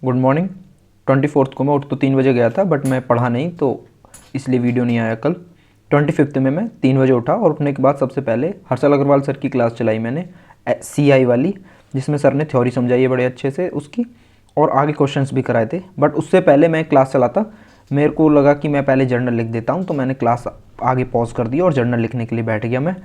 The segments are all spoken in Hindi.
Good morning. 24th को मैं उठ तो 3 बजे गया था, बट मैं पढ़ा नहीं तो इसलिए वीडियो नहीं आया कल। 25th में मैं 3 बजे उठा और उठने के बाद सबसे पहले हर्षल अग्रवाल सर की क्लास चलाई मैंने, CI वाली, जिसमें सर ने थ्योरी समझाई है बड़े अच्छे से उसकी, और आगे क्वेश्चंस भी कराए थे। बट उससे पहले मैं क्लास चलाता, मेरे को लगा कि मैं पहले जर्नल लिख देता हूँ, तो मैंने क्लास आगे पॉज कर दी और जर्नल लिखने के लिए बैठ गया मैं।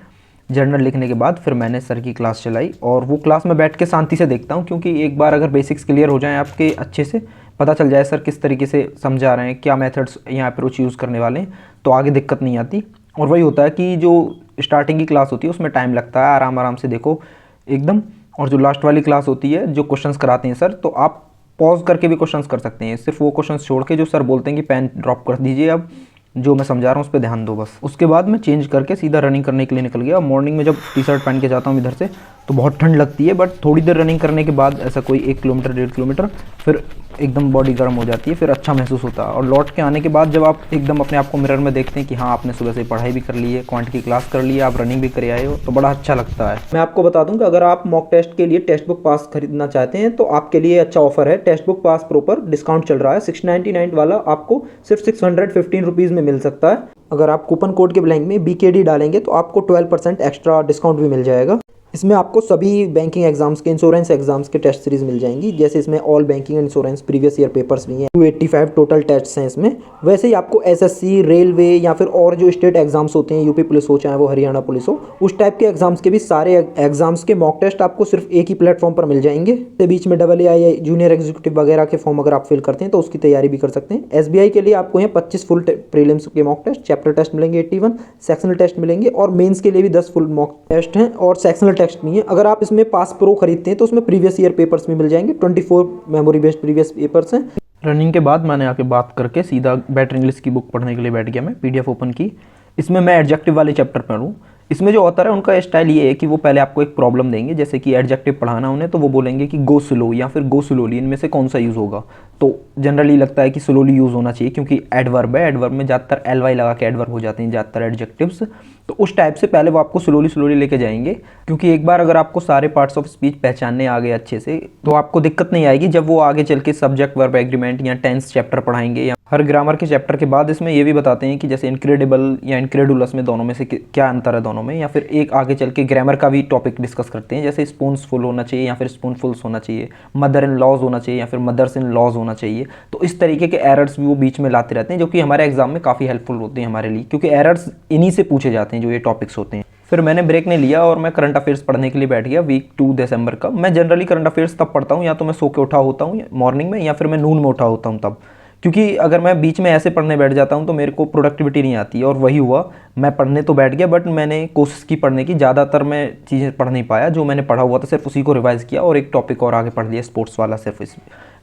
जर्नल लिखने के बाद फिर मैंने सर की क्लास चलाई, और वो क्लास में बैठ के शांति से देखता हूँ, क्योंकि एक बार अगर बेसिक्स क्लियर हो जाएं आपके अच्छे से, पता चल जाए सर किस तरीके से समझा रहे हैं, क्या मेथड्स या अप्रोच यूज़ करने वाले हैं, तो आगे दिक्कत नहीं आती। और वही होता है कि जो स्टार्टिंग की क्लास होती है उसमें टाइम लगता है, आराम आराम से देखो एकदम। और जो लास्ट वाली क्लास होती है, जो क्वेश्चंस कराते हैं सर, तो आप पॉज करके भी क्वेश्चंस कर सकते हैं, सिर्फ वो क्वेश्चंस छोड़ के जो सर बोलते हैं कि पेन ड्रॉप कर दीजिए, अब जो मैं समझा रहा हूँ उस पर ध्यान दो बस। उसके बाद मैं चेंज करके सीधा रनिंग करने के लिए निकल गया। मॉर्निंग में जब टी शर्ट पहन के जाता हूँ इधर से, तो बहुत ठंड लगती है, बट थोड़ी देर रनिंग करने के बाद, ऐसा कोई 1 किलोमीटर 1.5 किलोमीटर, फिर एकदम बॉडी गर्म हो जाती है, फिर अच्छा महसूस होता है। और लौट के आने के बाद जब आप एकदम अपने आप को मिरर में देखते हैं कि हाँ, आपने सुबह से पढ़ाई भी कर ली है, क्वांट की क्लास कर ली है, आप रनिंग भी कर आए हो, तो बड़ा अच्छा लगता है। मैं आपको बता दूं कि अगर आप मॉक टेस्ट के लिए टेक्स्ट बुक पास खरीदना चाहते हैं तो आपके लिए अच्छा ऑफर है। टेक्स्ट बुक पास प्रो पर डिस्काउंट चल रहा है, 699 वाला आपको सिर्फ 615 रुपीज़ में मिल सकता है। अगर आप कूपन कोड के ब्लैंक में BKD डालेंगे तो आपको 12% एक्स्ट्रा डिस्काउंट भी मिल जाएगा। इसमें आपको सभी बैंकिंग एग्जाम्स के, इंश्योरेंस एग्जाम्स के टेस्ट सीरीज मिल जाएंगी। जैसे इसमें all banking and insurance previous year papers भी हैं, 285 टोटल टेस्ट्स हैं इसमें। वैसे ही आपको SSC, रेलवे या फिर और जो स्टेट एग्जाम्स होते हैं, यूपी पुलिस हो चाहे वो हरियाणा पुलिस हो, उस टाइप के एग्जाम्स के भी सारे एग्जाम्स के मॉक टेस्ट आपको सिर्फ एक ही प्लेटफॉर्म पर मिल जाएंगे। इसके बीच में AA जूनियर एग्जीक्यूटिव वगैरह के फॉर्म अगर आप फिल करते हैं तो उसकी तैयारी भी कर सकते हैं। SBI के लिए आपको यहाँ 25 फुल प्रीलिम्स के मॉक टेस्ट, चैप्टर टेस्ट मिलेंगे 81, सेक्शनल टेस्ट मिलेंगे, और मेंस के लिए भी 10 फुल मॉक टेस्ट हैं और सेक्शनल टेस्ट नहीं है। अगर आप इसमें पास प्रो खरीदते हैं तो उसमें प्रीवियस ईयर पेपर्स भी मिल जाएंगे, 24 मेमोरी बेस्ड प्रीवियस पेपर्स हैं। रनिंग के बाद मैंने आके बात करके सीधा बेटर इंग्लिश की बुक पढ़ने के लिए बैठ गया मैं, PDF ओपन की। इसमें मैं एडजेक्टिव वाले चैप्टर पढ़ूँ। इसमें जो ऑथर है उनका स्टाइल ये है कि वो पहले आपको एक प्रॉब्लम देंगे, जैसे कि एडजेक्टिव पढ़ाना उन्हें, तो वो बोलेंगे कि गो स्लो या फिर गो स्लोली, इनमें से कौन सा यूज़ होगा। तो जनरली लगता है कि स्लोली यूज़ होना चाहिए, क्योंकि एडवर्ब है, एडवर्ब में ज़्यादातर LY लगा के एडवर्ब हो जाते हैं ज़्यादातर एडजेक्टिव्स। तो उस टाइप से पहले वो आपको स्लोली स्लोली लेके जाएंगे, क्योंकि एक बार अगर आपको सारे पार्ट्स ऑफ स्पीच पहचानने आ गए अच्छे से, तो आपको दिक्कत नहीं आएगी जब वो आगे चल के सब्जेक्ट, वर्ब, एग्रीमेंट या टेंस चैप्टर पढ़ाएंगे। या हर ग्रामर के चैप्टर के बाद इसमें ये भी बताते हैं कि जैसे इनक्रेडिबल या इनक्रेडुलस में दोनों में से क्या अंतर है दोनों में, या फिर एक आगे चल के ग्रामर का भी टॉपिक डिस्कस करते हैं, जैसे स्पून्सफुल होना चाहिए या फिर स्पूनफुल्स होना चाहिए, मदर इन लॉज होना चाहिए या फिर मदर्स इन लॉज होना चाहिए। तो इस तरीके के एरर्स भी वो बीच में लाते रहते हैं, जो कि हमारे एग्जाम में काफ़ी हेल्पफुल होते हैं हमारे लिए, क्योंकि एरर्स इन्हीं से पूछे जाते हैं जो ये टॉपिक्स होते हैं। फिर मैंने ब्रेक नहीं लिया और मैं करंट अफेयर्स पढ़ने के लिए बैठ गया वीक 2 दिसंबर का। मैं जनरली करंट अफेयर्स तब पढ़ता हूँ, या तो मैं सो के उठा होता हूँ मॉर्निंग में, या फिर मैं नून में उठा होता हूँ तब, क्योंकि अगर मैं बीच में ऐसे पढ़ने बैठ जाता हूँ तो मेरे को प्रोडक्टिविटी नहीं आती। और वही हुआ, मैं पढ़ने तो बैठ गया, बट मैंने कोशिश की पढ़ने की, ज़्यादातर मैं चीज़ें पढ़ नहीं पाया। जो मैंने पढ़ा हुआ था सिर्फ उसी को रिवाइज़ किया, और एक टॉपिक और आगे पढ़ लिया स्पोर्ट्स वाला सिर्फ इस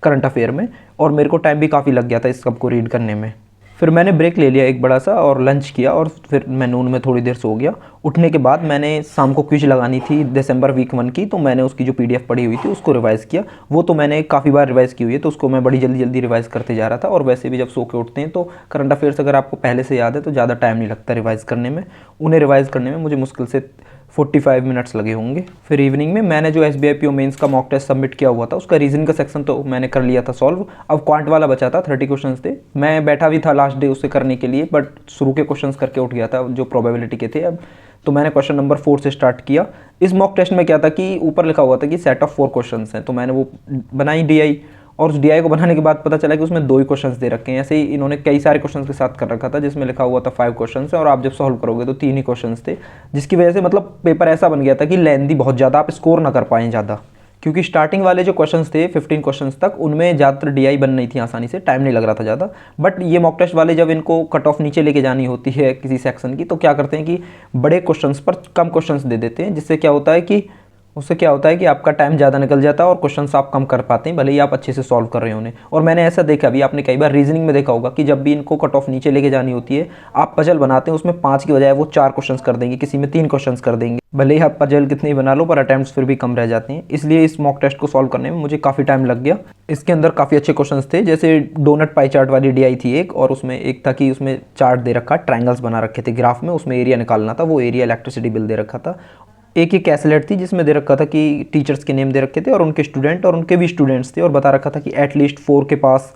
करंट अफेयर में, और मेरे को टाइम भी काफ़ी लग गया था इस सब को रीड करने में। फिर मैंने ब्रेक ले लिया एक बड़ा सा और लंच किया, और फिर मैं नून में थोड़ी देर सो गया। उठने के बाद मैंने शाम को क्विज लगानी थी दिसंबर वीक 1 की, तो मैंने उसकी जो PDF पढ़ी हुई थी उसको रिवाइज़ किया। वो तो मैंने काफ़ी बार रिवाइज़ की हुई है, तो उसको मैं बड़ी जल्दी जल्दी रिवाइज़ करते जा रहा था। और वैसे भी जब सो के उठते हैं तो करंट अफेयर्स अगर आपको पहले से याद है तो ज़्यादा टाइम नहीं लगता रिवाइज़ करने में। उन्हें रिवाइज़ करने में मुझे मुश्किल से 45 मिनट्स लगे होंगे। फिर इवनिंग में मैंने जो SBI PO मेंस का मॉक टेस्ट सबमिट किया हुआ था, उसका रीजन का सेक्शन तो मैंने कर लिया था सॉल्व। अब क्वांट वाला बचा था, 30 क्वेश्चंस थे। मैं बैठा भी था लास्ट डे उसे करने के लिए, बट शुरू के क्वेश्चंस करके उठ गया था जो प्रोबेबिलिटी के थे। अब तो मैंने क्वेश्चन नंबर 4 से स्टार्ट किया। इस मॉक टेस्ट में क्या था कि ऊपर लिखा हुआ था कि सेट ऑफ 4 क्वेश्चंस हैं, तो मैंने वो बनाई DI, और उस DI को बनाने के बाद पता चला कि उसमें 2 ही क्वेश्चंस दे रखे हैं। ऐसे ही इन्होंने कई सारे क्वेश्चंस के साथ कर रखा था, जिसमें लिखा हुआ था 5 क्वेश्चंस है, और आप जब सॉल्व करोगे तो 3 ही क्वेश्चंस थे, जिसकी वजह से मतलब पेपर ऐसा बन गया था कि लेंथी बहुत ज़्यादा, आप स्कोर ना कर पाएँ ज़्यादा, क्योंकि स्टार्टिंग वाले जो क्वेश्चंस थे 15 क्वेश्चंस तक, उनमें ज़्यादातर DI बन नहीं थी आसानी से, टाइम नहीं लग रहा था ज़्यादा। बट ये मॉक टेस्ट वाले जब इनको कट ऑफ नीचे लेके जानी होती है किसी सेक्शन की, तो क्या करते हैं कि बड़े क्वेश्चंस पर कम क्वेश्चंस दे देते हैं, जिससे क्या होता है कि उससे क्या होता है कि आपका टाइम ज़्यादा निकल जाता है और क्वेश्चंस आप कम कर पाते हैं, भले ही आप अच्छे से सॉल्व कर रहे हो उन्हें। और मैंने ऐसा देखा भी, आपने कई बार रीजनिंग में देखा होगा कि जब भी इनको कट ऑफ नीचे लेके जानी होती है, आप पजल बनाते हैं, उसमें 5 की बजाय वो 4 क्वेश्चंस कर देंगे, किसी में 3 क्वेश्चंस कर देंगे। भले ही आप पजल कितनी ही बना लो, पर अटेम्प्ट्स फिर भी कम रह जाते हैं। इसलिए इस मॉक टेस्ट को सॉल्व करने में मुझे काफ़ी टाइम लग गया। इसके अंदर काफ़ी अच्छे क्वेश्चंस थे, जैसे डोनट पाई चार्ट वाली DI थी एक, और उसमें एक था कि उसमें चार्ट दे रखा, ट्रायंगल्स बना रखे थे ग्राफ में, उसमें एरिया निकालना था, वो एरिया इलेक्ट्रिसिटी बिल दे रखा था। एक कैसलेट थी जिसमें दे रखा था कि टीचर्स के नेम दे रखे थे और उनके स्टूडेंट और उनके भी स्टूडेंट्स थे, और बता रखा था कि एटलीस्ट 4 के पास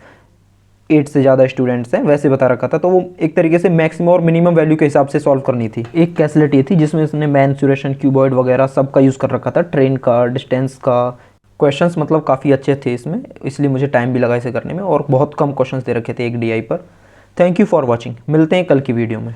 8 से ज़्यादा स्टूडेंट्स हैं, वैसे बता रखा था। तो वो एक तरीके से मैक्सिमम और मिनिमम वैल्यू के हिसाब से सॉल्व करनी थी। एक कैसलेट ये थी जिसमें उसने मैंसुरेशन, क्यूबॉइड वगैरह सब का यूज़ कर रखा था, ट्रेन का, डिस्टेंस का। क्वेश्चंस मतलब काफ़ी अच्छे थे इसमें, इसलिए मुझे टाइम भी लगा इसे करने में, और बहुत कम क्वेश्चंस दे रखे थे एक DI पर। थैंक यू फॉर वॉचिंग, मिलते हैं कल की वीडियो में।